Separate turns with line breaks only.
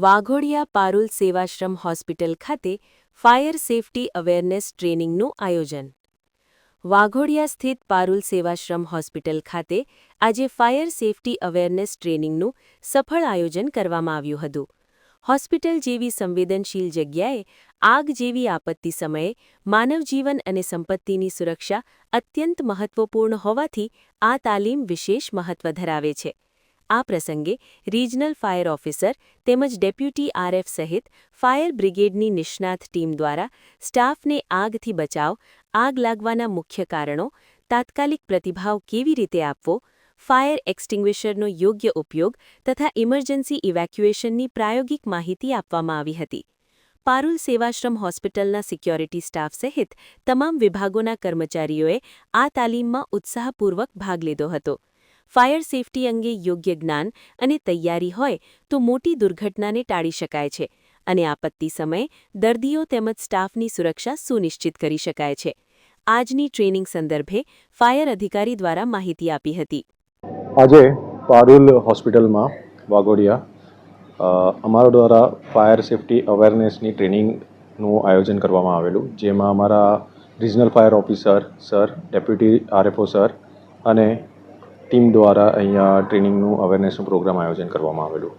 વાઘોડિયા પારુલ સેવાશ્રમ hospital ખાતે fire safety awareness ટ્રેનિંગનું આયોજન. વાઘોડિયા સ્થિત પારુલ સેવાશ્રમ હોસ્પિટલ ખાતે આજે ફાયર સેફટી અવેરનેસ ટ્રેનિંગનું સફળ આયોજન કરવામાં આવ્યું હતું. હોસ્પિટલ જેવી સંવેદનશીલ જગ્યાએ આગ જેવી આપત્તિ સમયે માનવજીવન અને સંપત્તિની સુરક્ષા અત્યંત મહત્વપૂર્ણ હોવાથી આ તાલીમ વિશેષ મહત્વ ધરાવે છે. આ પ્રસંગે રિજનલ ફાયર ઓફિસર તેમજ ડેપ્યુટી આરએફ સહિત ફાયર બ્રિગેડની નિષ્ણાત ટીમ દ્વારા સ્ટાફને આગથી બચાવ, આગ લાગવાના મુખ્ય કારણો, તાત્કાલિક પ્રતિભાવ કેવી રીતે આપવો, ફાયર એક્સ્ટિંગ્વિશરનો યોગ્ય ઉપયોગ તથા ઇમરજન્સી ઇવેક્યુએશનની પ્રાયોગિક માહિતી આપવામાં આવી હતી. પારુલ સેવાશ્રમ હોસ્પિટલના સિક્યોરિટી સ્ટાફ સહિત તમામ વિભાગોના કર્મચારીઓએ આ તાલીમમાં ઉત્સાહપૂર્વક ભાગ લીધો હતો. ફાયર સેફટી અંગે યોગ્ય જ્ઞાન અને તૈયારી હોય તો મોટી દુર્ઘટનાને ટાળી શકાય છે અને આપત્તિ સમયે દર્દીઓ તેમજ સ્ટાફની સુરક્ષા સુનિશ્ચિત કરી શકાય છે. આજની ટ્રેનિંગ સંદર્ભે ફાયર અધિકારી દ્વારા માહિતી આપી હતી.
આજે પારુલ હોસ્પિટલમાં વાઘોડિયા અમારા દ્વારા ફાયર સેફટી અવેરનેસની ટ્રેનિંગનું આયોજન કરવામાં આવેલું, જેમાં અમારા regional fire officer sir, deputy RFO sir અને ટીમ દ્વારા અહીંયા ટ્રેનિંગનું અવેરનેસનું પ્રોગ્રામ આયોજન કરવામાં આવેલું.